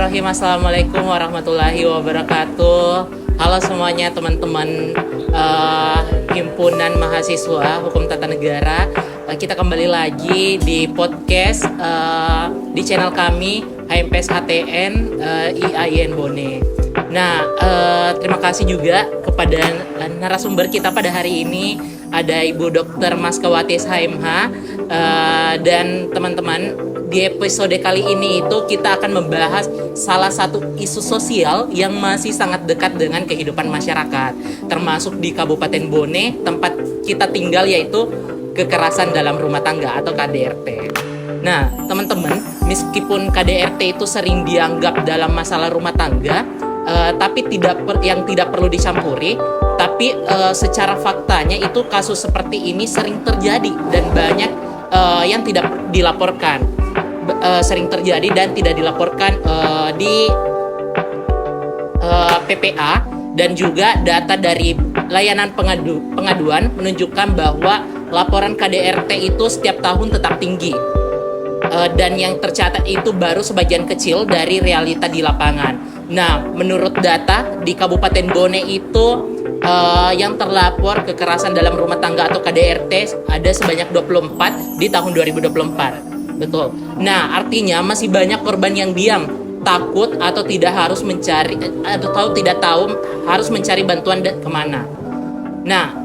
Bismillahirrahmanirrahim. Assalamualaikum warahmatullahi wabarakatuh. Halo semuanya teman-teman Himpunan Mahasiswa Hukum Tata Negara. Kita kembali lagi di podcast di channel kami HMPS HTN IAIN Bone. Nah, terima kasih juga kepada narasumber kita pada hari ini. Ada Ibu Dr. Maskawati SHMH dan teman-teman. Di episode kali ini itu kita akan membahas salah satu isu sosial yang masih sangat dekat dengan kehidupan masyarakat, termasuk di Kabupaten Bone, tempat kita tinggal, yaitu kekerasan dalam rumah tangga atau KDRT. Nah, teman-teman, meskipun KDRT itu sering dianggap dalam masalah rumah tangga, tapi yang tidak perlu dicampuri, tapi secara faktanya itu kasus seperti ini sering terjadi dan banyak yang tidak dilaporkan. Sering terjadi dan tidak dilaporkan di PPA, dan juga data dari layanan pengaduan menunjukkan bahwa laporan KDRT itu setiap tahun tetap tinggi, dan yang tercatat itu baru sebagian kecil dari realita di lapangan. Nah, menurut data di Kabupaten Bone itu yang terlapor kekerasan dalam rumah tangga atau KDRT ada sebanyak 24 di tahun 2024. Betul. Nah, artinya masih banyak korban yang diam, takut atau tidak tahu harus mencari bantuan kemana. Nah,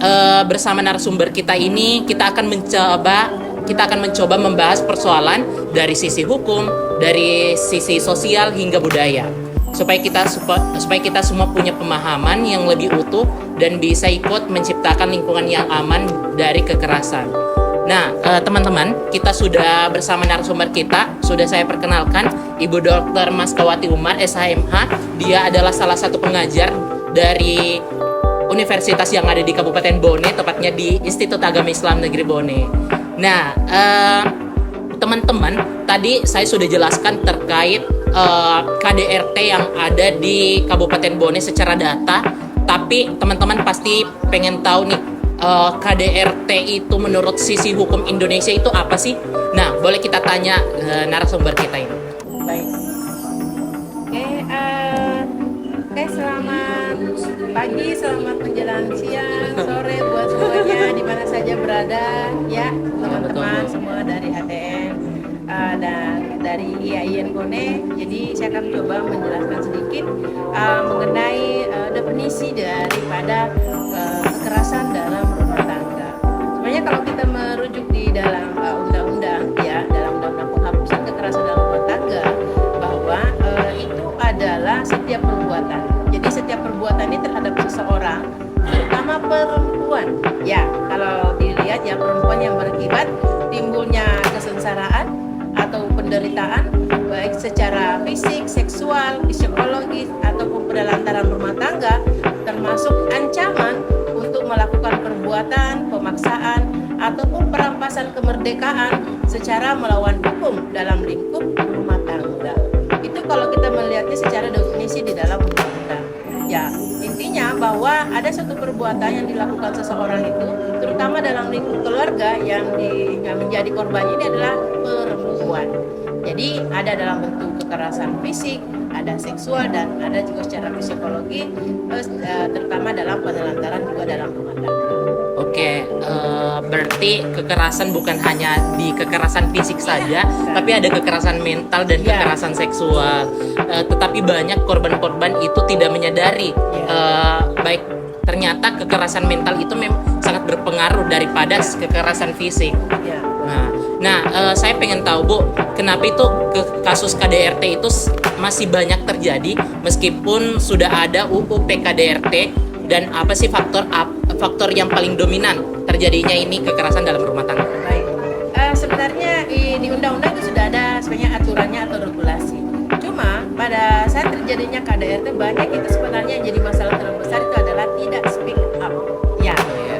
bersama narasumber kita ini kita akan mencoba membahas persoalan dari sisi hukum, dari sisi sosial hingga budaya, supaya kita semua punya pemahaman yang lebih utuh dan bisa ikut menciptakan lingkungan yang aman dari kekerasan. Nah, teman-teman, kita sudah bersama narasumber kita. Sudah saya perkenalkan, Ibu Dr. Maskawati Umar, SHMH. Dia adalah salah satu pengajar dari universitas yang ada di Kabupaten Bone, tepatnya di Institut Agama Islam Negeri Bone. Nah, teman-teman, tadi saya sudah jelaskan terkait KDRT yang ada di Kabupaten Bone secara data. Tapi teman-teman pasti pengen tahu nih, KDRT itu menurut sisi hukum Indonesia itu apa sih? Nah, boleh kita tanya narasumber kita ini. Baik. Oke, selamat pagi, selamat menjelang siang, sore buat semuanya di mana saja berada, ya teman-teman semua dari HTN dan dari IAIN Bone. Jadi saya akan coba menjelaskan sedikit mengenai definisi daripada kekerasan dalam rumah tangga. Sebenarnya kalau kita merujuk di dalam undang-undang, ya dalam undang-undang penghapusan kekerasan dalam rumah tangga, bahwa itu adalah setiap perbuatan. Jadi setiap perbuatan ini terhadap seseorang, terutama perempuan. Ya, kalau dilihat ya, perempuan yang berakibat timbulnya kesengsaraan atau penderitaan baik secara fisik, seksual, psikologis ataupun penelantaran rumah tangga, termasuk ancaman untuk melakukan perbuatan, pemaksaan ataupun perampasan kemerdekaan secara melawan hukum dalam lingkup rumah tangga. Itu kalau kita melihatnya secara definisi di dalam undang-undang. Ya, intinya bahwa ada suatu perbuatan yang dilakukan seseorang itu, terutama dalam lingkup keluarga, yang menjadi korban ini adalah perempuan. Jadi ada dalam bentuk kekerasan fisik, ada seksual, dan ada juga secara psikologi, terutama dalam penelantaran juga dalam rumah tangga. Oke, berarti kekerasan bukan hanya di kekerasan fisik saja, tapi ada kekerasan mental dan kekerasan seksual. Tetapi banyak korban-korban itu tidak menyadari, baik ternyata kekerasan mental itu sangat berpengaruh daripada kekerasan fisik. Nah, saya pengen tahu, Bu, kenapa itu kasus KDRT itu masih banyak terjadi meskipun sudah ada UU PKDRT, dan apa sih faktor yang paling dominan terjadinya ini kekerasan dalam rumah tangga? Baik, sebenarnya di undang-undang itu sudah ada sebenarnya aturannya atau regulasi. Cuma pada saat terjadinya KDRT, banyak itu sebenarnya jadi masalah terbesar itu adalah tidak speak up. Ya,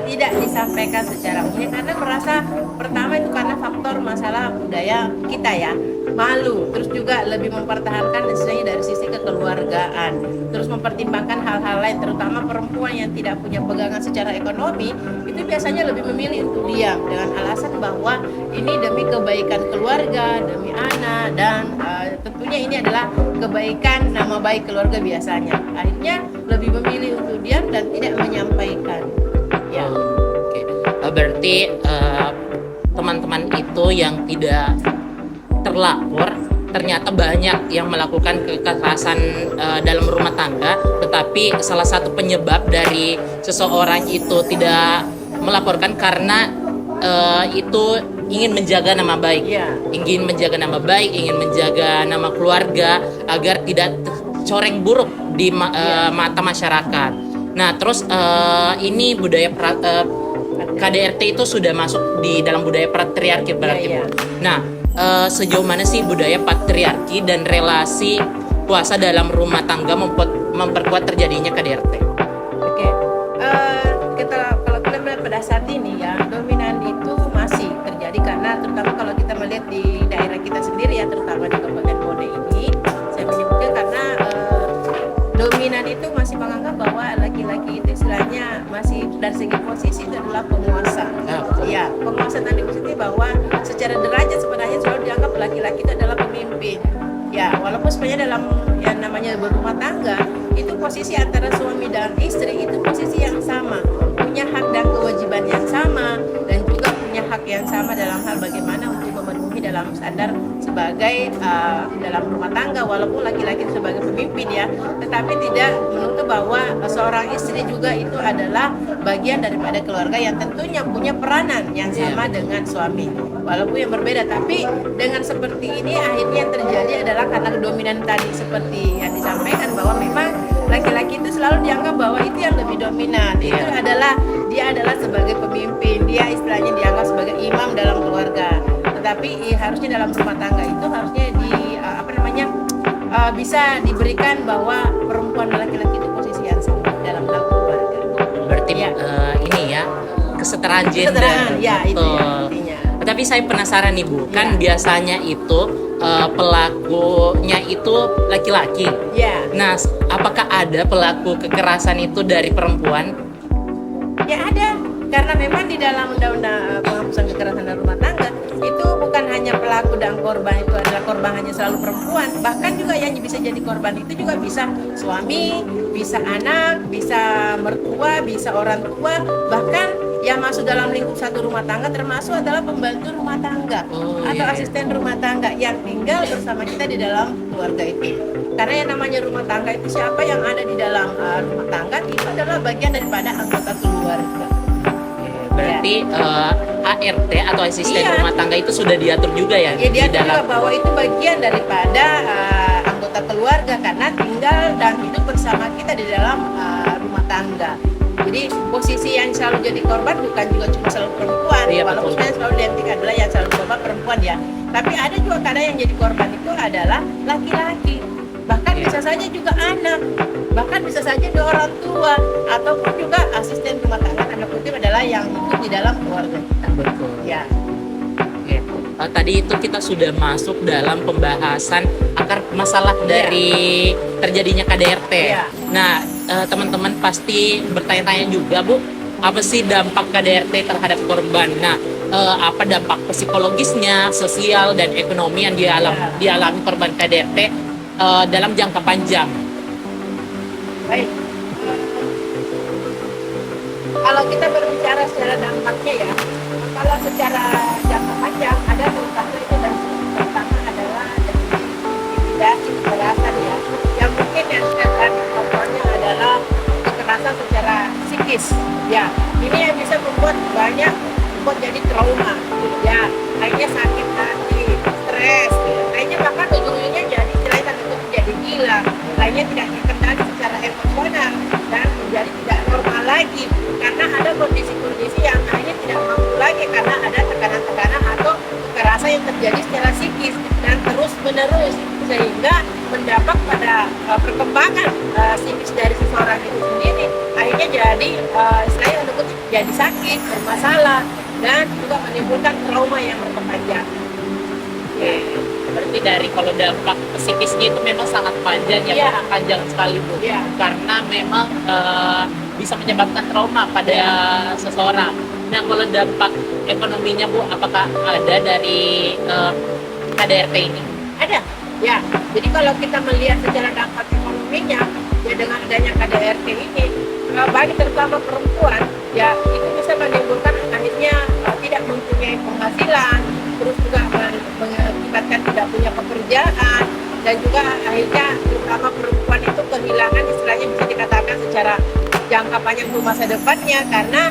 tidak disampaikan secara umum karena merasa pertama itu karena faktor masalah budaya kita ya, malu, terus juga lebih mempertahankan istilahnya dari sisi kekeluargaan, terus mempertimbangkan hal-hal lain, terutama perempuan yang tidak punya pegangan secara ekonomi itu biasanya lebih memilih untuk diam dengan alasan bahwa ini demi kebaikan keluarga, demi anak, dan tentunya ini adalah kebaikan nama baik keluarga biasanya. Akhirnya lebih memilih untuk diam dan tidak menyampaikan. Ya. Oke. Berarti teman-teman itu yang tidak terlapor ternyata banyak yang melakukan kekerasan dalam rumah tangga, tetapi salah satu penyebab dari seseorang itu tidak melaporkan karena itu ingin menjaga nama baik, ingin menjaga nama baik, ingin menjaga nama keluarga agar tidak coreng buruk di mata masyarakat. Nah, terus ini budaya KDRT itu sudah masuk di dalam budaya patriarki berarti. Nah, sejauh mana sih budaya patriarki dan relasi kuasa dalam rumah tangga memperkuat terjadinya KDRT? Oke, kalau kita melihat pada saat ini ya, dominan itu masih terjadi karena terutama kalau kita melihat di daerah kita sendiri ya, terutama di Kabupaten Bone ini, saya menyebutnya karena dominan itu masih menganggap bahwa laki-laki itu istilahnya masih dari segi posisi itu adalah penguasa. Ya, penguasa tadi maksudnya bahwa secara derajat sebenarnya selalu dianggap laki-laki itu adalah pemimpin. Ya, walaupun sebenarnya dalam yang namanya berumah tangga itu posisi antara suami dan istri itu posisi yang sama, punya hak dan kewajiban yang sama, dan juga punya hak yang sama dalam hal bagaimana untuk memenuhi dalam standar sebagai dalam rumah tangga, walaupun laki-laki sebagai pemimpin ya, tetapi tidak menutup bahwa seorang istri juga itu adalah bagian daripada keluarga yang tentunya punya peranan yang sama dengan suami, walaupun yang berbeda. Tapi dengan seperti ini akhirnya yang terjadi adalah karena dominan tadi seperti yang disampaikan bahwa memang laki-laki itu selalu dianggap bahwa itu yang lebih dominan, itu adalah dia adalah sebagai pemimpin, dia istilahnya dianggap sebagai imam dalam keluarga. Tetapi harusnya dalam rumah tangga itu harusnya bisa diberikan bahwa perempuan dan laki-laki itu posisi yang sama dalam keluarga. Berarti ini ya, kesetaraan gender. Ya, itu ya intinya. Tapi saya penasaran nih Bu, kan biasanya itu pelakunya itu laki-laki. Ya. Nah, apakah ada pelaku kekerasan itu dari perempuan? Ya ada, karena memang di dalam undang-undang penghapusan kekerasan dalam rumah tangga itu bukan hanya pelaku dan korban itu adalah korban hanya selalu perempuan, bahkan juga yang bisa jadi korban itu juga bisa suami, bisa anak, bisa mertua, bisa orang tua, bahkan yang masuk dalam lingkup satu rumah tangga termasuk adalah pembantu rumah tangga atau asisten rumah tangga yang tinggal bersama kita di dalam keluarga itu. Karena yang namanya rumah tangga itu siapa yang ada di dalam rumah tangga itu adalah bagian daripada anggota keluarga. Berarti ART atau asisten rumah tangga itu sudah diatur juga ya? Iya, diatur juga bahwa itu bagian daripada anggota keluarga karena tinggal dan hidup bersama kita di dalam rumah tangga. Jadi posisi yang selalu jadi korban bukan juga cuma selalu perempuan, walaupun sebenarnya selalu identik adalah yang selalu korban perempuan ya. Tapi ada juga kadang yang jadi korban itu adalah laki-laki, bahkan bisa saja juga anak, bahkan bisa saja juga orang tua, ataupun juga asisten rumah tangga tanda kutip adalah yang hidup di dalam keluarga kita. Betul. Ya. Tadi itu kita sudah masuk dalam pembahasan akar masalah dari terjadinya KDRT. Nah, teman-teman pasti bertanya-tanya juga, Bu, apa sih dampak KDRT terhadap korban? Nah, apa dampak psikologisnya, sosial dan ekonomi yang dialami korban KDRT dalam jangka panjang? Baik. Kalau kita berbicara secara dampaknya ya, kalau secara jangka panjang ada terutama itu dan pertama adalah dari intimidasi kekerasan ya, yang mungkin yang akan contohnya adalah kekerasan secara psikis ya, ini yang bisa membuat jadi trauma ya, akhirnya sakit hati, stres ya. Akhirnya bahkan ujung-ujungnya jadi selain itu jadi gila, akhirnya tidak terkendali secara emosional dan menjadi tidak normal lagi karena ada kondisi-kondisi yang akhirnya tidak mampu lagi karena ada tekanan-tekanan atau kekerasan yang terjadi secara psikis dan terus menerus sehingga mendampak pada perkembangan psikis dari seseorang itu sendiri, akhirnya jadi istilahnya untuk jadi sakit, bermasalah, dan juga menimbulkan trauma yang berkepanjangan. Oke. Berarti dari kalau dampak psikisnya itu memang sangat panjang ya, Iya. panjang sekali Bu. Iya. Karena memang bisa menyebabkan trauma pada seseorang. Nah kalau dampak ekonominya Bu, apakah ada dari KDRT ini? Ada, ya. Jadi kalau kita melihat secara dampak ekonominya, ya dengan adanya KDRT ini, bagi terutama perempuan, ya itu bisa menimbulkan akhirnya tidak mempunyai penghasilan, terus juga mengakibatkan tidak punya pekerjaan, dan juga akhirnya terutama perempuan itu kehilangan istilahnya bisa dikatakan secara jangka panjang untuk masa depannya, karena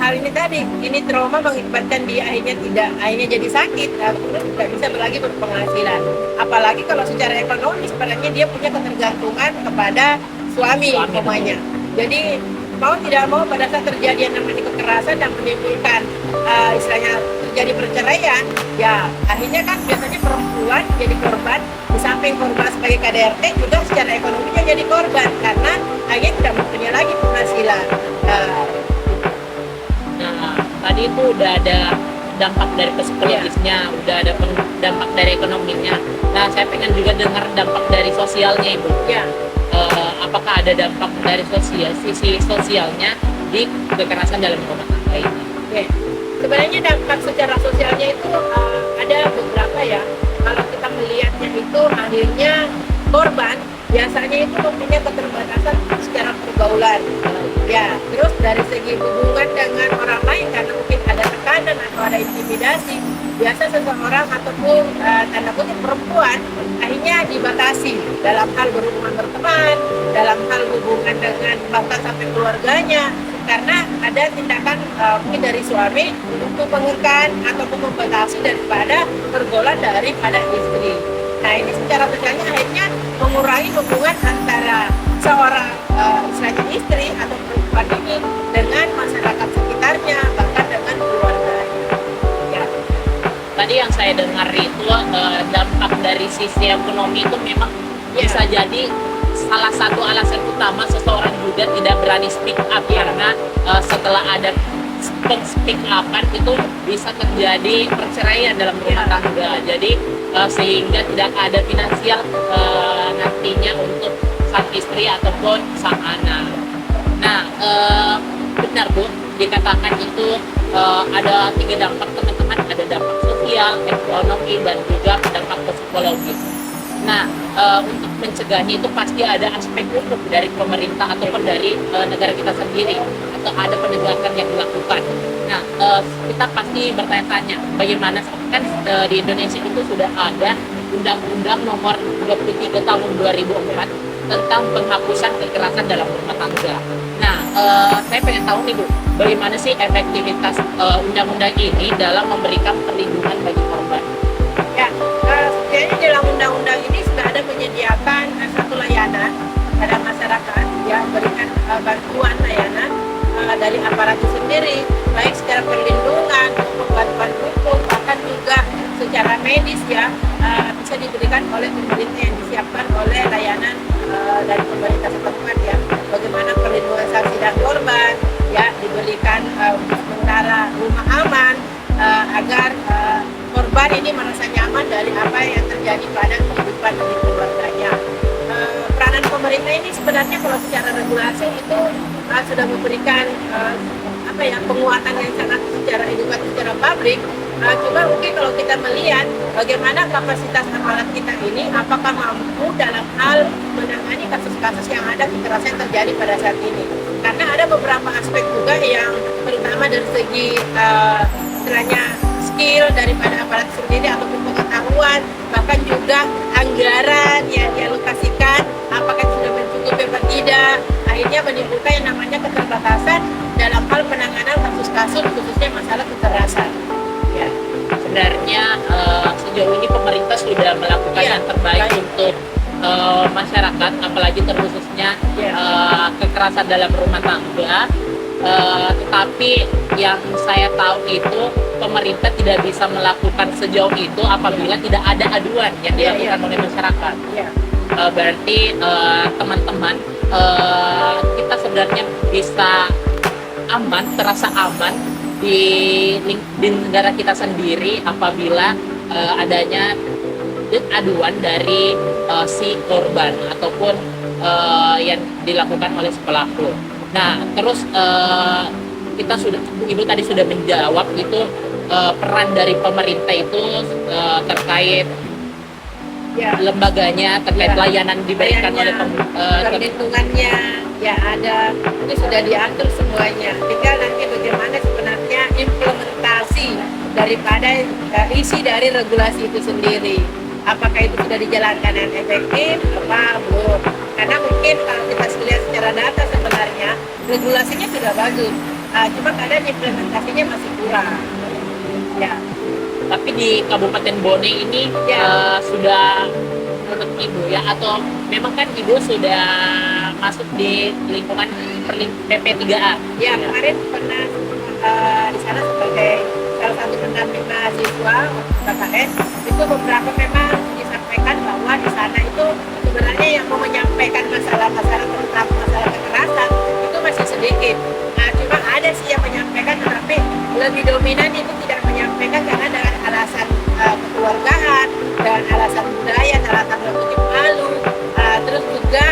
hal ini tadi, ini trauma mengakibatkan dia akhirnya jadi sakit, terus tidak bisa lagi berpenghasilan. Apalagi kalau secara ekonomi sebenarnya dia punya ketergantungan kepada suami umpamanya. Jadi mau tidak mau pada saat terjadi yang namanya kekerasan dan menimbulkan istilahnya terjadi perceraian, ya akhirnya kan biasanya perempuan jadi korban, di samping korban sebagai KDRT juga secara ekonominya jadi korban karena akhirnya tidak mempunyai lagi penghasilan. Nah, tadi itu udah ada dampak dari psikologisnya, udah ada dampak dari ekonominya. Nah, saya pengen juga dengar dampak dari sosialnya, Ibu. Ya, Apakah ada dampak dari sisi sosialnya di kekerasan dalam rumah tangga ini? oke. Sebenarnya dampak secara sosialnya itu ada beberapa ya. Kalau kita melihatnya itu akhirnya korban biasanya itu mempunyai keterbatasan secara pergaulan. Ya, terus dari segi hubungan dengan orang lain karena mungkin ada tekanan atau ada intimidasi, biasa seseorang ataupun tanda kutip perempuan akhirnya dibatasi dalam hal berhubungan berteman, dalam hal hubungan dengan bahkan sampai keluarganya, karena ada tindakan mungkin dari suami untuk mengekang ataupun membatasi daripada pergaulan daripada istri. Nah ini secara sosialnya akhirnya mengurangi hubungan antara seorang istilahnya istri atau perempuan ini dengan masyarakat sekitarnya, bahkan dengan keluarganya. Ya. Tadi yang saya dengar itu dampak dari sisi ekonomi itu memang bisa jadi salah satu alasan utama seseorang juga tidak berani speak up karena setelah ada speak upan itu bisa terjadi perceraian dalam rumah tangga. Jadi sehingga tidak ada finansial nantinya untuk sang istri ataupun sang anak. Nah, benar Bu, dikatakan itu ada 3 dampak teman-teman, ada dampak sosial, ekonomi, dan juga dampak psikologis. Nah, untuk mencegahnya itu pasti ada aspek hukum dari pemerintah ataupun dari negara kita sendiri, atau ada penegakan yang dilakukan. Nah, kita pasti bertanya-tanya bagaimana kan di Indonesia itu sudah ada Undang-Undang Nomor 23 Tahun 2004 tentang penghapusan kekerasan dalam rumah tangga. Nah, saya pengen tahu nih Bu, bagaimana sih efektivitas undang-undang ini dalam memberikan perlindungan bagi korban? Ya, sebenarnya dalam undang-undang ini sudah ada menyediakan satu layanan kepada masyarakat yang memberikan bantuan layanan dari aparat itu sendiri, baik secara perlindungan, untuk bantuan hukum, bahkan juga secara medis ya bisa diberikan oleh pemerintah yang disiapkan oleh layanan dari pemerintah setempat ya. Bagaimana perlindungan saksi dan korban ya diberikan sementara rumah aman agar korban ini merasa nyaman dari apa yang terjadi pada kehidupan di keluarganya. Peranan pemerintah ini sebenarnya kalau secara regulasi itu sudah memberikan penguatan yang sangat secara edukatif, secara publik. Coba mungkin kalau kita melihat bagaimana kapasitas aparat kita ini, apakah mampu dalam hal menangani kasus-kasus yang ada kekerasan yang terjadi pada saat ini. Karena ada beberapa aspek juga yang terutama dari segi istilahnya skill daripada aparat sendiri ataupun pengetahuan, bahkan juga anggaran yang dialokasikan apakah sudah mencukupi atau tidak, akhirnya menimbulkan yang namanya keterbatasan dalam hal penanganan kasus-kasus khususnya masalah kekerasan. Ya. Sebenarnya sejauh ini pemerintah sudah melakukan yang terbaik untuk masyarakat, apalagi terkhususnya kekerasan dalam rumah tangga. Tetapi yang saya tahu itu pemerintah tidak bisa melakukan sejauh itu apabila tidak ada aduan yang dilakukan oleh masyarakat. Berarti teman-teman kita sebenarnya bisa aman, terasa aman di negara kita sendiri apabila adanya aduan dari si korban ataupun yang dilakukan oleh si pelaku. Nah, terus Ibu tadi sudah menjawab itu peran dari pemerintah itu terkait Ya, lembaganya, terkait Ya. layanan diberikan oleh perlindungannya ya ada, itu sudah diatur semuanya. Tinggal nanti bagaimana sebenarnya implementasi daripada isi dari regulasi itu sendiri. Apakah itu sudah dijalankan dengan efektif? Apa belum? Karena mungkin kalau kita lihat secara data sebenarnya regulasinya sudah bagus, cuma kadang implementasinya masih kurang. Ya. tapi di Kabupaten Bone ini Ya. sudah menurut Ibu ya, atau memang kan Ibu sudah masuk di lingkungan PP3A? Ya, kemarin pernah di sana sebagai salah satu pendamping mahasiswa KKN, itu beberapa memang disampaikan bahwa di sana itu sebenarnya yang mau menyampaikan masalah-masalah tentang masalah kekerasan itu masih sedikit. Nah, cuma ada sih yang menyampaikan, tetapi lebih dominan itu tidak menyampaikan karena dengan alasan kekeluargaan dan alasan budaya, alasan relatif malu, terus juga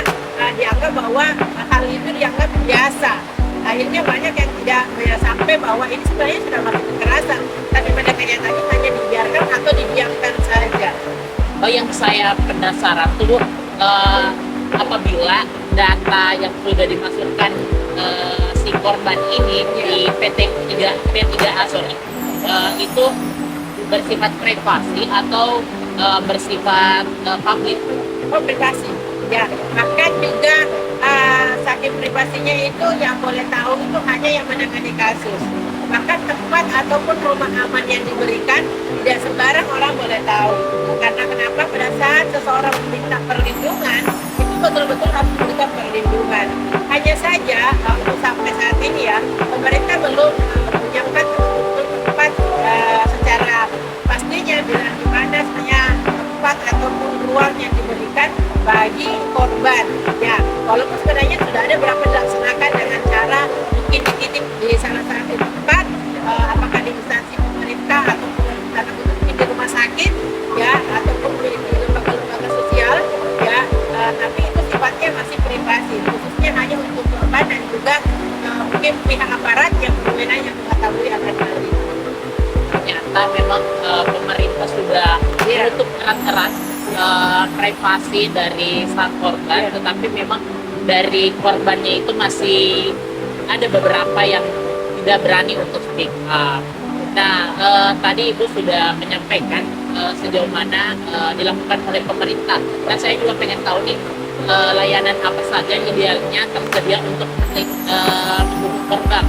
dianggap bahwa hal itu dianggap biasa. Akhirnya banyak yang tidak sampai bahwa ini sebenarnya sudah masuk kekerasan, tapi pada kenyataannya hanya dibiarkan atau didiamkan saja. Yang saya penasaran tuh apabila data yang sudah dimasukkan si korban ini di P3A itu bersifat privasi atau bersifat publik? Oh, privasi. Ya, bahkan juga saking privasinya itu yang boleh tahu itu hanya yang menangani kasus. Bahkan tempat ataupun rumah aman yang diberikan tidak sembarang orang boleh tahu. Karena kenapa? Pada saat seseorang meminta perlindungan, itu betul-betul harus memberikan perlindungan. Hanya saja untuk sampai saat ini ya, pemerintah belum menyiapkan tempat secara pastinya bila di mana sebenarnya tempat ataupun ruang yang diberikan bagi korban. Ya, walaupun sebenarnya sudah ada berapa dilaksanakan dengan cara mungkin dititip di salah satu tempat, apakah di instansi pemerintah ataupun mungkin di rumah sakit, ya, ataupun di lembaga-lembaga sosial, ya, tapi itu sifatnya masih privasi, khususnya hanya untuk korban dan juga mungkin pihak aparat yang berwenang yang mengetahui akan hal ini. Ternyata memang pemerintah sudah menutup erat-erat privasi dari sang korban, tetapi memang dari korbannya itu masih ada beberapa yang tidak berani untuk speak up. Nah, tadi Ibu sudah menyampaikan sejauh mana dilakukan oleh pemerintah. Dan saya juga pengen tahu nih layanan apa saja yang idealnya tersedia untuk mendukung korban.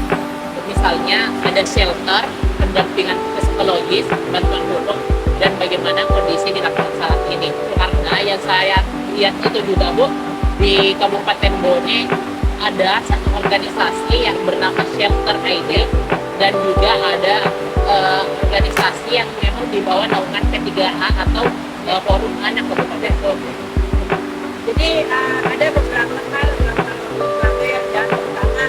Misalnya ada shelter, pendampingan psikologis, bantuan hukum, dan bagaimana kondisi di lapangan saat ini. Karena yang saya lihat itu juga Bu, di Kabupaten Bone ada satu organisasi yang bernama Shelter ID, dan juga ada organisasi yang memang di bawah naungan P3A atau Forum Anak Kabupaten Bone. Jadi ada beberapa hal yang terutama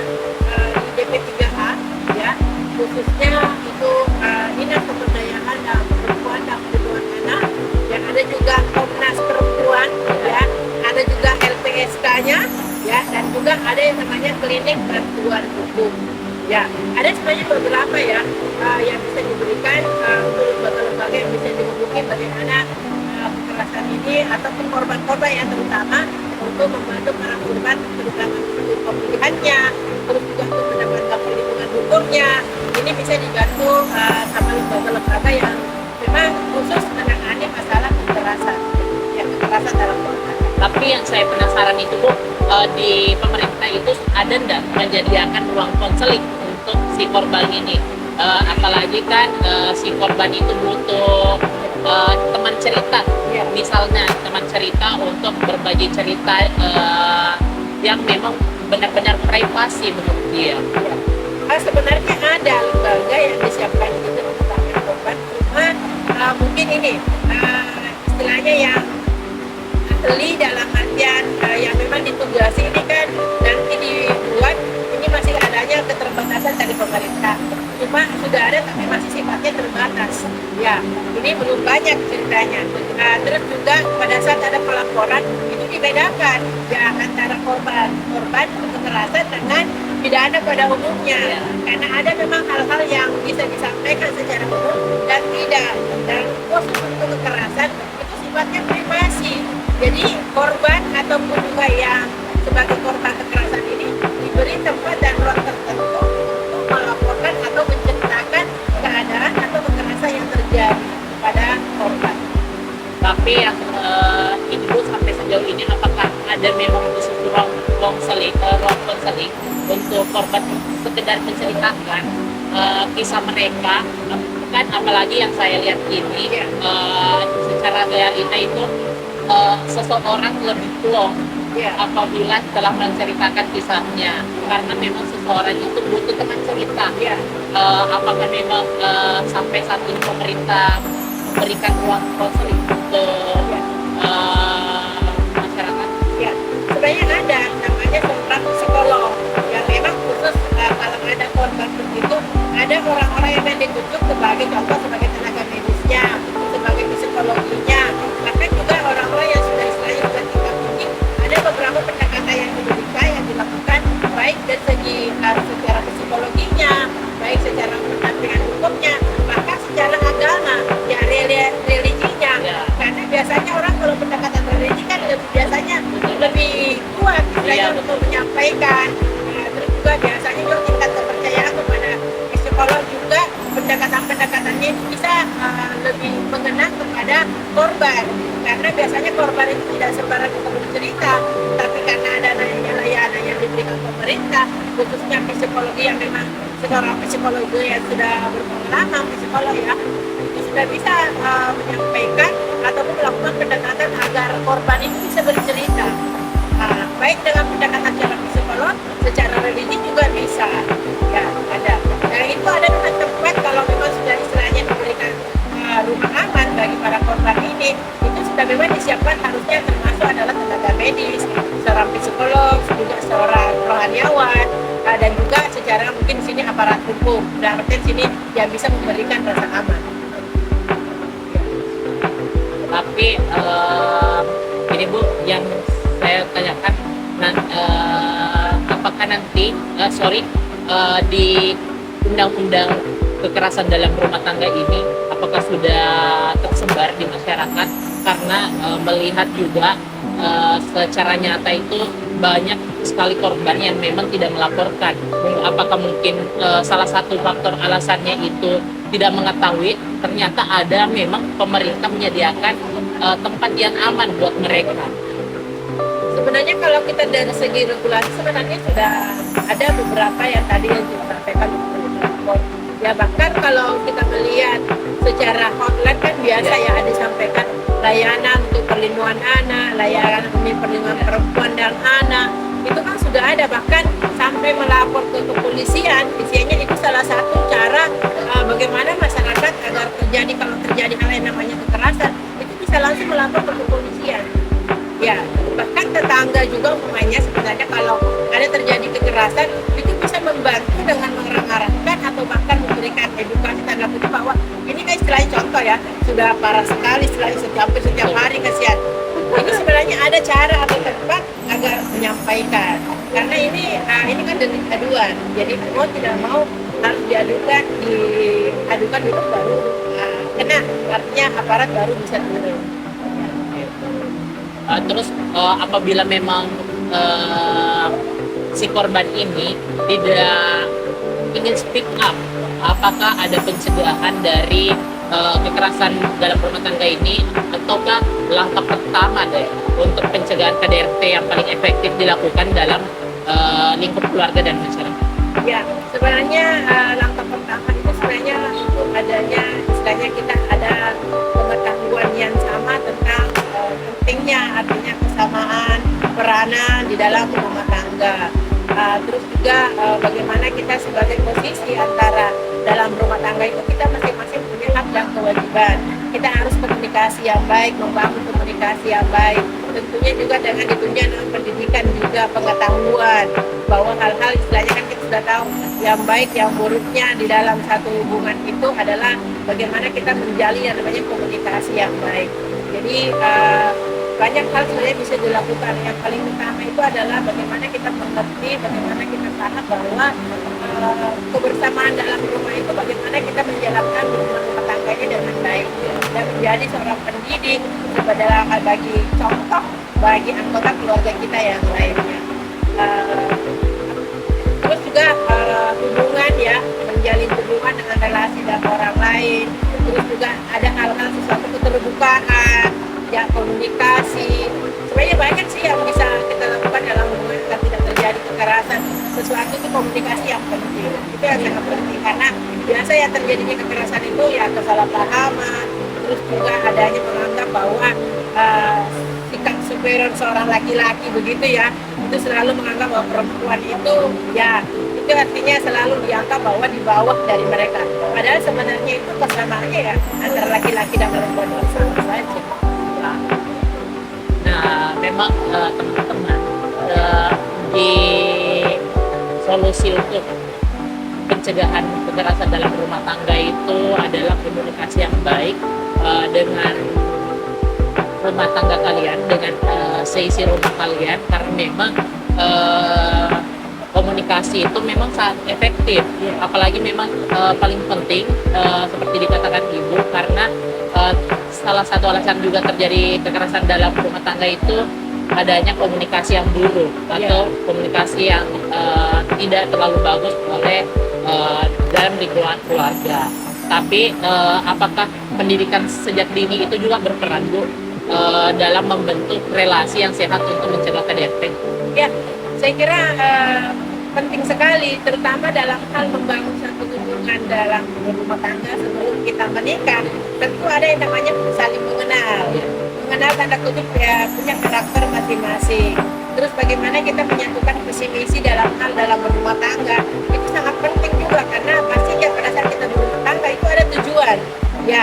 di DP3A, ya, khususnya itu dinas pemberdayaan perempuan dan perlindungan anak, yang ada juga Komnas Perempuan, ya, ada juga LPSK-nya, ya, dan juga ada yang namanya klinik bantuan hukum. Ya, ada sebenarnya beberapa ya yang bisa diberikan untuk lembaga-lembaga yang bisa dihubungi bagaimana kekerasan ini ataupun korban-korban yang terutama untuk membantu para korban terutama untuk pemulihannya, terus juga untuk mendapatkan perlindungan hukumnya. Ini bisa dibantu sama lembaga-lembaga yang memang khusus menangani masalah kekerasan, ya, kekerasan dalam keluarga. Tapi yang saya penasaran itu Bu, di pemerintah itu ada nggak menyediakan ruang konseling untuk si korban ini? Apalagi kan si korban itu butuh teman cerita, Ya. misalnya teman cerita untuk berbagi cerita yang memang benar-benar privasi menurut dia. Ya. Sebenarnya ada lembaga yang disiapkan itu untuk para korban, cuma mungkin ini istilahnya yang ahli dalam artian yang memang ditugasi ini kan nanti dibuat ini masih adanya keterbatasan hoax. Ya, ini belum banyak ceritanya. Terus juga pada saat ada pelaporan itu dibedakan ya antara korban kekerasan dengan pidana pada umumnya. Karena ada memang hal-hal yang bisa disampaikan secara umum dan tidak. Dan khusus untuk kekerasan itu sifatnya privasi. Jadi korban ataupun juga yang sebagai korban kekerasan ini diberi tempat dan ruang tertentu untuk melaporkan atau menceritakan keadaan atau kekerasan yang terjadi pada korban. Tapi yang Ibu sampai sejauh ini apakah ada memang khusus ruang konseling untuk korban sekedar menceritakan kisah mereka, kan apalagi yang saya lihat ini secara realita itu seseorang lebih plong apabila telah menceritakan kisahnya, karena memang seseorang itu butuh teman cerita. Apakah memang sampai saat ini pemerintah memberikan ruang konseling untuk masyarakat? Sebenarnya ada namanya seorang psikolog yang memang khusus kalau ada korban begitu, ada orang-orang yang ditunjuk sebagai contoh sebagai tenaga medisnya, sebagai psikologinya, bahkan juga orang-orang yang sudah istilahnya sudah tingkat tinggi. Ada beberapa pendekatan yang diberikan yang dilakukan baik dari segi secara psikologinya, baik secara pendampingan hukumnya, bahkan secara agama ya religinya. Karena biasanya orang kalau pendekatan religi kan biasanya lebih kuat untuk menyampaikan. Terus juga biasanya juga tingkat kepercayaan kepada psikolog juga pendekatan-pendekatannya bisa lebih mengena kepada korban, karena biasanya korban itu tidak sembarang bisa bercerita, tapi karena ada layanan yang diberikan pemerintah, khususnya psikologi yang memang seorang psikologi yang sudah berpengalaman, psikolog ya, itu sudah bisa menyampaikan ataupun melakukan pendekatan agar korban itu bisa bercerita, baik dengan pendekatan secara psikolog, secara religi juga bisa ya ada. Nah itu ada dengan tempat kalau memang sudah istilahnya diberikan rumah aman bagi para korban ini, itu sudah memang disiapkan, harusnya termasuk adalah tenaga medis, seorang psikolog, juga seorang rohaniawan, dan juga secara mungkin di sini aparat hukum, dan artinya sini yang bisa memberikan rasa aman. Tapi ini Bu, yang saya tanyakan, apakah nanti di undang-undang kekerasan dalam rumah tangga ini apakah sudah tersebar di masyarakat, karena melihat juga secara nyata itu banyak sekali korban yang memang tidak melaporkan. Apakah mungkin salah satu faktor alasannya itu tidak mengetahui ternyata ada memang pemerintah menyediakan tempat yang aman buat mereka? Sebenarnya kalau kita dari segi regulasi sebenarnya sudah ada beberapa yang tadi yang disampaikan ya, bahkan kalau kita melihat secara hotline kan biasa ya ada disampaikan layanan untuk perlindungan anak, layanan untuk perlindungan perempuan dan anak, itu kan sudah ada, bahkan sampai melapor ke kepolisian. Isinya itu salah satu cara bagaimana masyarakat agar kalau terjadi hal yang namanya kekerasan itu bisa langsung melapor ke kepolisian. Ya, bahkan tetangga juga umpamanya sebenarnya kalau ada terjadi kekerasan itu bisa membantu dengan mengarahkan atau bahkan memberikan edukasi tanda kutip bahwa ini kan istilahnya contoh ya, sudah parah sekali istilahnya setiap hari kasihan. Ini sebenarnya ada cara atau tempat agar menyampaikan, karena ini kan delik aduan, jadi mau tidak mau harus diadukan dulu baru kena, artinya aparat baru bisa turun. Terus apabila memang si korban ini tidak ingin speak up, apakah ada pencegahan dari kekerasan dalam rumah tangga ini, ataukah langkah pertama deh untuk pencegahan KDRT yang paling efektif dilakukan dalam lingkup keluarga dan masyarakat? Ya, sebenarnya langkah pertama itu sebenarnya untuk adanya istilahnya kita ada pengetahuan yang sama tentang pentingnya, artinya kesamaan peranan di dalam rumah tangga. Terus juga bagaimana kita sebagai posisi antara dalam rumah tangga itu kita masing-masing punya hak dan kewajiban. Kita harus komunikasi yang baik, membangun komunikasi yang baik. tentunya juga dengan ditunjang dengan pendidikan juga pengetahuan bahwa hal-hal istilahnya kan kita sudah tahu yang baik yang buruknya di dalam satu hubungan itu adalah bagaimana kita menjalin yang namanya komunikasi yang baik. Jadi banyak hal sebenarnya bisa dilakukan. Yang paling utama itu adalah bagaimana kita mengerti, bagaimana kita paham bahwa kebersamaan dalam rumah itu bagaimana kita menjalankan rumah tangganya dengan baik dan menjadi seorang pendidik bagi contoh bagi anggota keluarga kita yang lainnya. Terus juga hubungan ya, menjalin hubungan dengan relasi dengan orang lain. Terus juga ada hal-hal sesuatu keterbukaan, ya komunikasi. Sebenarnya banyak sih yang bisa kita lakukan dalam hubungan agar tidak terjadi kekerasan. Sesuatu itu komunikasi yang penting. Itu yang sangat penting karena biasa yang terjadinya kekerasan itu ya kesalahpahaman. Terus juga adanya menganggap bahwa sikap superior seorang laki-laki begitu ya, itu selalu menganggap bahwa perempuan itu ya itu artinya selalu dianggap bahwa di bawah dari mereka. Padahal sebenarnya itu kesamaannya ya antara laki-laki dan perempuan sama saja. Nah, memang teman-teman di solusi untuk pencegahan kekerasan dalam rumah tangga itu adalah komunikasi yang baik dengan rumah tangga kalian, dengan seisi rumah kalian, karena memang komunikasi itu memang sangat efektif, apalagi memang paling penting seperti dikatakan Ibu, karena salah satu alasan juga terjadi kekerasan dalam rumah tangga itu adanya komunikasi yang buruk atau komunikasi yang tidak terlalu bagus oleh dalam lingkungan keluarga. Tapi apakah pendidikan sejak dini itu juga berperan, Bu, dalam membentuk relasi yang sehat untuk mencegah KDRT? Ya, saya kira penting sekali, terutama dalam hal membangun satu hubungan dalam rumah tangga sebelum kita menikah. Tentu ada yang namanya saling mengenal, mengenal tanda kutip ya, punya karakter masing-masing. Terus bagaimana kita menyatukan visi misi dalam hal dalam berumah tangga itu sangat penting juga, karena pastinya pada saat kita berumah tangga itu ada tujuan. Ya,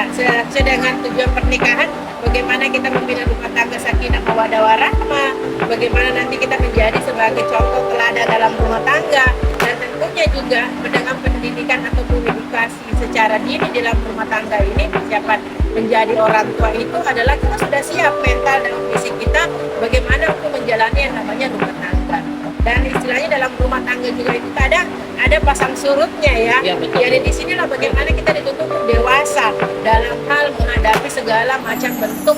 sedangkan tujuan pernikahan, bagaimana kita membina rumah tangga sakinah mawaddah warahmah, bagaimana nanti kita menjadi sebagai contoh teladan dalam rumah tangga, dan tentunya juga dengan pendidikan ataupun edukasi secara dini dalam rumah tangga ini, persiapan menjadi orang tua itu adalah kita sudah siap mental dan fisik kita bagaimana untuk menjalani yang namanya rumah tangga. Dan istilahnya dalam rumah tangga juga itu kadang ada pasang surutnya ya. Jadi di sinilah bagaimana kita dituntut untuk dewasa dalam hal menghadapi segala macam bentuk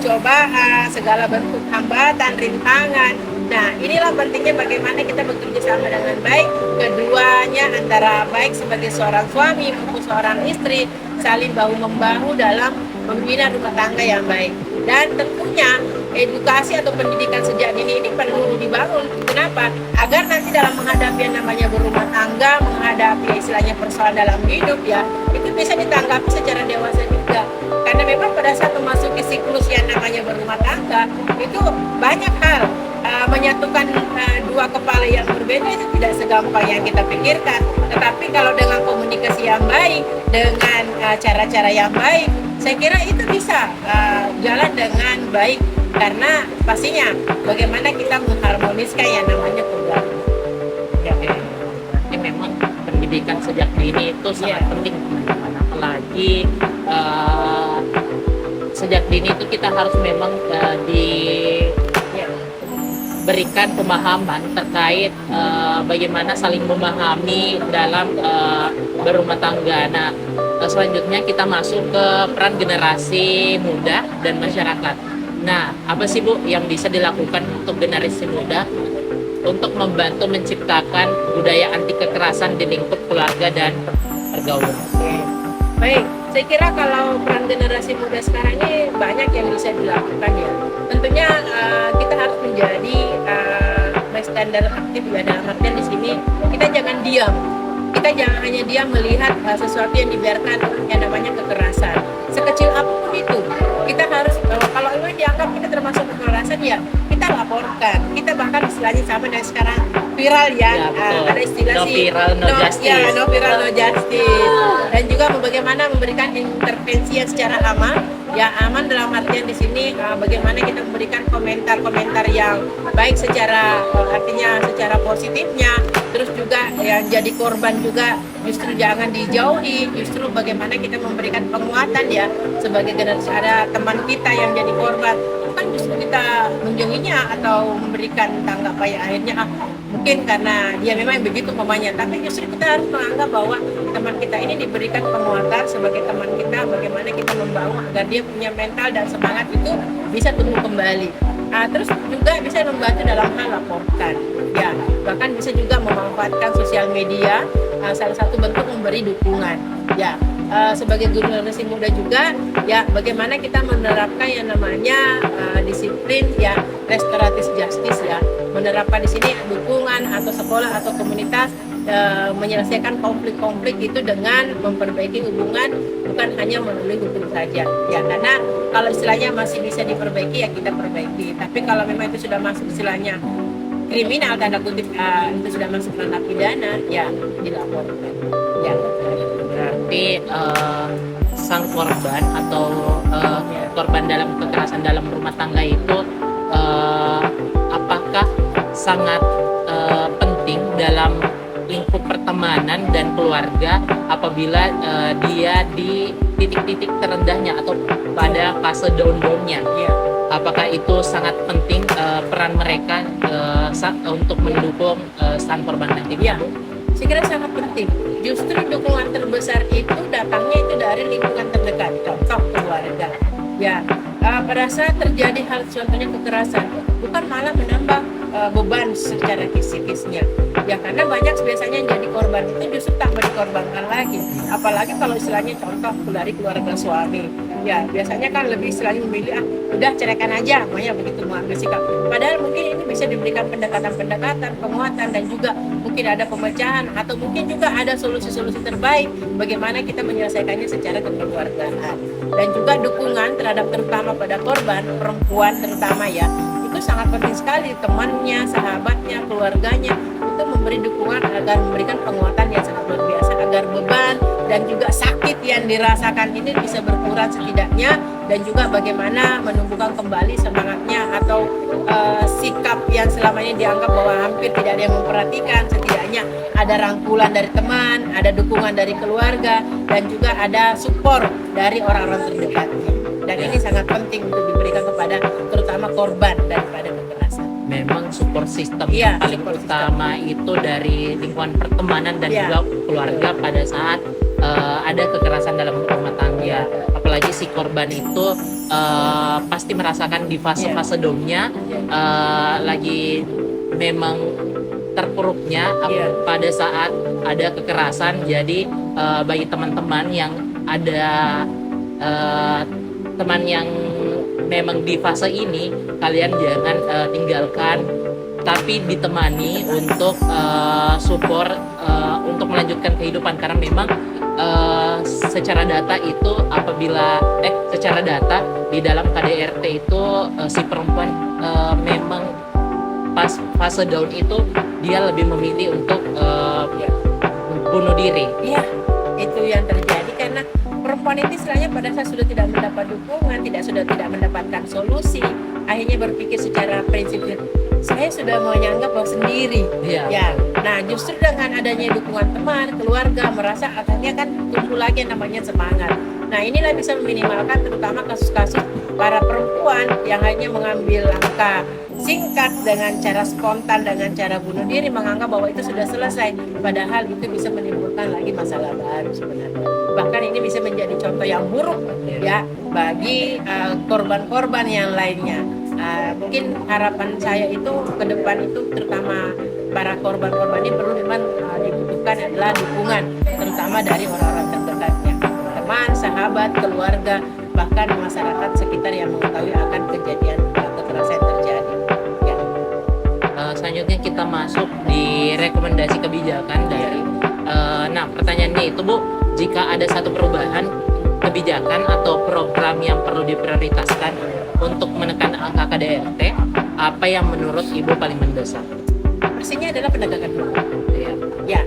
cobaan, segala bentuk hambatan, rintangan. Nah, inilah pentingnya bagaimana kita bekerja sama dengan baik, keduanya antara baik sebagai seorang suami maupun seorang istri saling bahu-membahu dalam membina rumah tangga yang baik. Dan tentunya edukasi atau pendidikan sejak dini ini perlu dibangun. Kenapa? Agar nanti dalam menghadapi yang namanya berumah tangga, menghadapi istilahnya persoalan dalam hidup ya, itu bisa ditanggapi secara dewasa juga. Karena memang pada saat memasuki siklus yang namanya berumah tangga, itu banyak hal menyatukan dua kepala yang berbeda itu tidak segampang yang kita pikirkan. Tetapi kalau dengan komunikasi yang baik, dengan cara-cara yang baik, saya kira itu bisa jalan dengan baik, karena pastinya bagaimana kita mengharmoniskan yang namanya keluarga. Ya, ini memang pendidikan sejak dini itu sangat penting, teman-teman. Apalagi sejak dini itu kita harus memang diberikan pemahaman terkait bagaimana saling memahami dalam berumah tangga. Nah, selanjutnya kita masuk ke peran generasi muda dan masyarakat. Nah, apa sih Bu yang bisa dilakukan untuk generasi muda untuk membantu menciptakan budaya anti kekerasan di lingkup keluarga dan pergaulan? Baik, saya kira kalau peran generasi muda sekarang ini banyak yang bisa dilakukan ya. Tentunya kita harus menjadi bystander aktif ya, dalam artian di sini kita jangan diam. Kita jangan hanya diam melihat sesuatu yang dibiarkan yang namanya kekerasan. Sekecil apapun itu, kita harus kalau ini dianggap kita termasuk kekerasan ya kita laporkan. Kita bahkan istilahnya sama dengan sekarang viral ya, Ya, betul. ada istilah No sih viral, no justice. ya, no viral no justice, dan juga bagaimana memberikan intervensi yang secara aman, ya aman dalam artian di sini bagaimana kita memberikan komentar-komentar yang baik secara artinya secara positifnya, terus juga yang jadi korban juga justru jangan dijauhi, justru bagaimana kita memberikan penguatan ya sebagai generasi. Ada teman kita yang jadi korban, bukan justru kita menjauhinya atau memberikan tanggapan ya akhirnya mungkin karena dia memang begitu mamanya, tapi justru kita harus menganggap bahwa teman kita ini diberikan penguatan sebagai teman kita, bagaimana kita membangun agar dia punya mental dan semangat itu bisa tumbuh kembali. Terus juga bisa membantu dalam hal laporkan ya, bahkan bisa juga memanfaatkan sosial media, salah satu bentuk memberi dukungan ya. Sebagai guru generasi muda juga ya, bagaimana kita menerapkan yang namanya disiplin ya, restoratif justice ya, menerapkan di sini dukungan atau sekolah atau komunitas menyelesaikan konflik-konflik itu dengan memperbaiki hubungan, bukan hanya melalui hukum saja ya, karena kalau istilahnya masih bisa diperbaiki ya kita perbaiki, tapi kalau memang itu sudah masuk istilahnya kriminal tanda kutip, itu sudah masuk ranah pidana ya dilaporkan ya. Berarti sang korban atau korban dalam kekerasan dalam rumah tangga itu apakah sangat penting dalam lingkup pertemanan dan keluarga apabila dia di titik-titik terendahnya atau pada fase down-downnya Ya. Apakah itu sangat penting peran mereka untuk mendukung sang korban nanti? Ya, saya kira sangat penting. Justru dukungan terbesar itu datangnya itu dari lingkungan terdekat, contoh keluarga. Ya, pada saat terjadi hal contohnya kekerasan, bukan malah menambah beban secara fisikisnya. Ya, karena banyak biasanya yang jadi korban itu justru tak dikorbankan lagi. Apalagi kalau istilahnya contoh dari keluarga suami. Ya, biasanya kan lebih istilahnya memilih udah ceraikan aja, makanya begitu mengambil sikap. Padahal mungkin ini bisa diberikan pendekatan-pendekatan, penguatan, dan juga mungkin ada pemecahan atau mungkin juga ada solusi-solusi terbaik bagaimana kita menyelesaikannya secara kekeluargaan. Dan juga dukungan terhadap terutama pada korban perempuan terutama ya, itu sangat penting sekali. Temannya, sahabatnya, keluarganya itu memberi dukungan agar memberikan penguatan yang sangat luar biasa agar beban dan juga sakit yang dirasakan ini bisa berkurang setidaknya, dan juga bagaimana menumbuhkan kembali semangatnya atau sikap yang selama ini dianggap bahwa hampir tidak ada yang memperhatikan, setidaknya ada rangkulan dari teman, ada dukungan dari keluarga, dan juga ada support dari orang-orang terdekatnya. Dan ini sangat penting untuk diberikan kepada terutama korban daripada kekerasan. Memang support system Iya, yang paling support utama itu dari lingkungan pertemanan dan Iya. juga keluarga pada saat ada kekerasan dalam rumah tangga. Apalagi si korban itu pasti merasakan di fase-fase downnya lagi memang terpuruknya Iya. pada saat ada kekerasan. Jadi bagi teman-teman yang ada teman yang memang di fase ini, kalian jangan tinggalkan, tapi ditemani untuk support untuk melanjutkan kehidupan, karena memang secara data itu secara data di dalam KDRT itu si perempuan memang pas fase down itu dia lebih memilih untuk bunuh diri. Iya, itu yang terjadi karena perempuan itu istilahnya pada saat sudah tidak mendapat dukungan, sudah tidak mendapatkan solusi, akhirnya berpikir secara prinsip, saya sudah menganggap bahwa sendiri. Iya. Ya, nah justru dengan adanya dukungan teman, keluarga, merasa akhirnya kan tumbuh lagi yang namanya semangat. Nah inilah bisa meminimalkan terutama kasus-kasus para perempuan yang hanya mengambil langkah singkat dengan cara spontan, dengan cara bunuh diri, menganggap bahwa itu sudah selesai, padahal itu bisa menimbulkan lagi masalah baru sebenarnya. Bahkan ini bisa menjadi contoh yang buruk ya bagi korban-korban yang lainnya. Mungkin harapan saya itu ke depan itu terutama para korban-korban ini perlu memang dibutuhkan adalah dukungan terutama dari orang-orang terdekatnya, teman, sahabat, keluarga, bahkan masyarakat sekitar yang mengetahui akan kejadian kekerasan yang terjadi. Ya. Selanjutnya kita masuk di rekomendasi kebijakan dari nah pertanyaannya itu Bu, jika ada satu perubahan kebijakan atau program yang perlu diprioritaskan untuk menekan angka KDRT, apa yang menurut Ibu paling mendesak? persennya adalah penegakan hukum. Iya. Ya,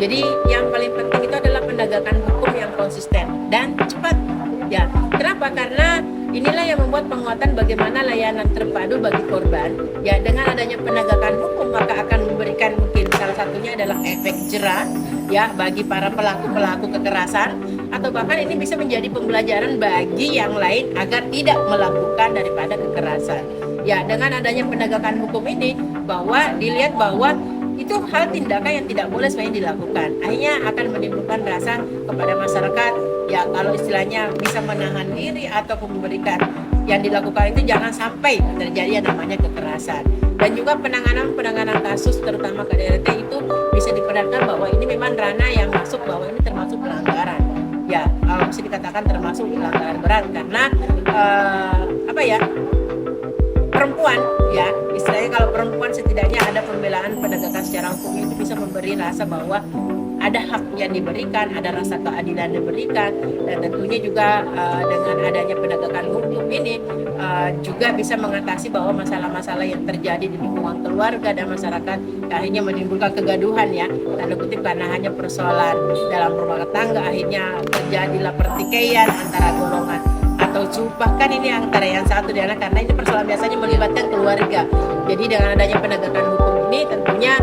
jadi yang paling penting itu adalah penegakan hukum yang konsisten dan cepat. Ya, kenapa? Karena inilah yang membuat penguatan bagaimana layanan terpadu bagi korban. Ya, dengan adanya penegakan hukum maka akan memberikan mungkin salah satunya adalah efek jerah ya bagi para pelaku-pelaku kekerasan, atau bahkan ini bisa menjadi pembelajaran bagi yang lain agar tidak melakukan daripada kekerasan. Ya, dengan adanya penegakan hukum ini bahwa dilihat bahwa itu hal tindakan yang tidak boleh sebenarnya dilakukan. Akhirnya akan menimbulkan rasa kepada masyarakat ya, kalau istilahnya bisa menahan diri atau memberikan yang dilakukan itu jangan sampai terjadi yang namanya kekerasan. Dan juga penanganan kasus terutama KDRT itu bisa diperhatikan bahwa ini memang ranah yang masuk bahwa ini termasuk pelanggaran. Ya, bisa dikatakan termasuk pelanggaran berat karena perempuan ya, istilahnya kalau perempuan setidaknya ada pembelaan penegakan secara hukum itu bisa memberi rasa bahwa ada hak yang diberikan, ada rasa keadilan diberikan, dan tentunya juga dengan adanya penegakan hukum ini juga bisa mengatasi bahwa masalah-masalah yang terjadi di lingkungan keluarga dan masyarakat akhirnya menimbulkan kegaduhan ya, tanda kutip, karena hanya persoalan dalam rumah tangga akhirnya terjadilah pertikaian antara golongan atau bahkan ini antara yang satu dan karena ini persoalan biasanya melibatkan keluarga. Jadi dengan adanya penegakan hukum ini tentunya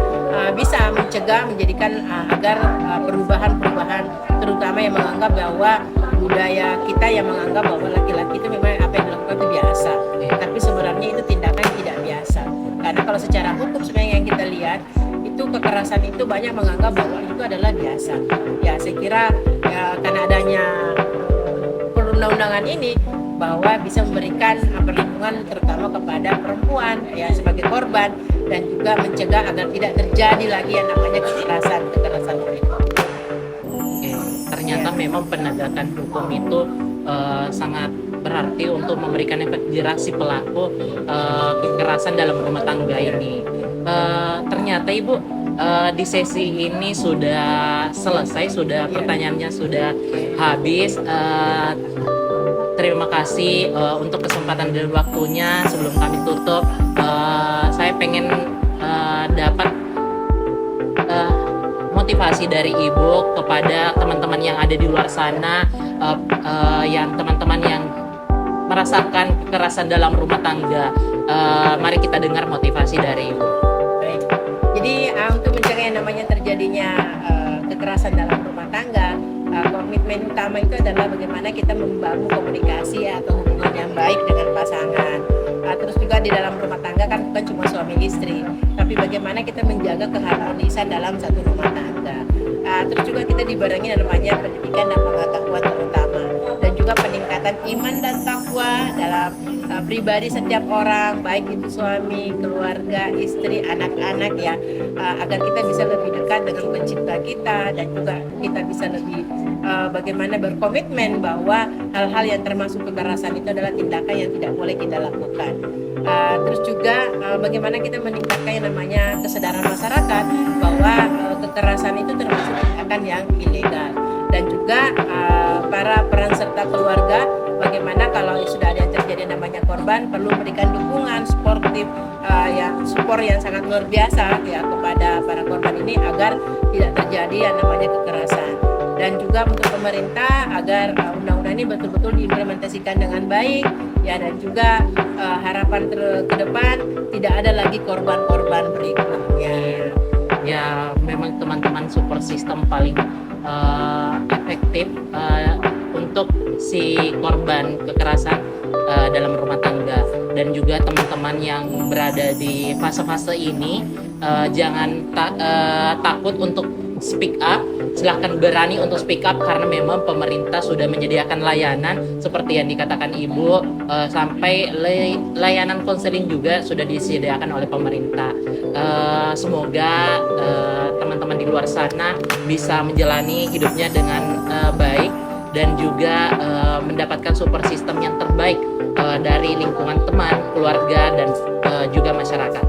bisa mencegah, menjadikan agar perubahan-perubahan terutama yang menganggap bahwa budaya kita yang menganggap bahwa laki-laki itu memang apa yang dilakukan itu biasa, tapi sebenarnya itu tindakan yang tidak biasa. Karena kalau secara hukum sebenarnya yang kita lihat itu kekerasan itu banyak menganggap bahwa itu adalah biasa. Ya, saya kira ya, karena adanya perundang-undangan ini bahwa bisa memberikan perlindungan terutama kepada perempuan ya sebagai korban, dan juga mencegah agar tidak terjadi lagi yang namanya kekerasan mereka. Ternyata memang penegakan hukum itu sangat berarti untuk memberikan efek jerah si pelaku kekerasan dalam rumah tangga ini. Ternyata Ibu di sesi ini sudah selesai, sudah pertanyaannya sudah habis. Terima kasih untuk kesempatan dan waktunya. Sebelum kami tutup, saya pengen dapat motivasi dari Ibu kepada teman-teman yang ada di luar sana, yang teman-teman yang merasakan kekerasan dalam rumah tangga. Mari kita dengar motivasi dari Ibu. Baik. Jadi untuk mencegah yang namanya terjadinya kekerasan dalam rumah tangga, komitmen utama itu adalah bagaimana kita membangun komunikasi atau hubungan yang baik dengan pasangan. Terus juga di dalam rumah tangga kan bukan cuma suami istri, tapi bagaimana kita menjaga keharmonisan dalam satu rumah tangga. Terus juga kita dibarengi namanya pendidikan dan pengetahuan terutama, dan juga peningkatan iman dan takwa dalam pribadi setiap orang, baik itu suami, keluarga, istri, anak-anak ya, agar kita bisa lebih dekat dengan pencipta kita, dan juga kita bisa lebih bagaimana berkomitmen bahwa hal-hal yang termasuk kekerasan itu adalah tindakan yang tidak boleh kita lakukan. Terus juga bagaimana kita meningkatkan yang namanya kesadaran masyarakat bahwa kekerasan itu termasuk tindakan yang ilegal, dan juga para peran serta keluarga bagaimana kalau sudah ada yang terjadi namanya korban perlu memberikan dukungan sportif support yang sangat luar biasa ya kepada para korban ini agar tidak terjadi yang namanya kekerasan. Dan juga untuk pemerintah agar undang-undang ini betul-betul diimplementasikan dengan baik ya, dan juga harapan ke depan tidak ada lagi korban-korban berikutnya. Ya, memang teman-teman support system paling efektif untuk si korban kekerasan dalam rumah tangga. Dan juga teman-teman yang berada di fase-fase ini jangan takut untuk speak up. Silahkan berani untuk speak up, karena memang pemerintah sudah menyediakan layanan seperti yang dikatakan Ibu, sampai layanan konseling juga sudah disediakan oleh pemerintah. Semoga teman-teman di luar sana bisa menjalani hidupnya dengan baik, dan juga mendapatkan support system yang terbaik dari lingkungan teman, keluarga, dan juga masyarakat.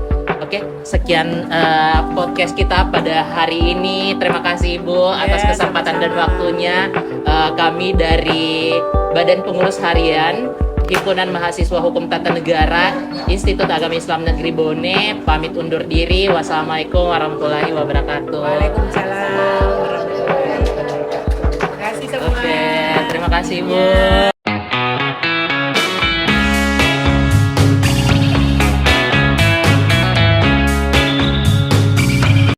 Oke, sekian podcast kita pada hari ini. Terima kasih Ibu atas kesempatan dan waktunya. Kami dari Badan Pengurus Harian Himpunan Mahasiswa Hukum Tata Negara Institut Agama Islam Negeri Bone pamit undur diri. Wassalamualaikum warahmatullahi wabarakatuh. Waalaikumsalam warahmatullahi wabarakatuh. Terima kasih semua. Oke, terima kasih Bu.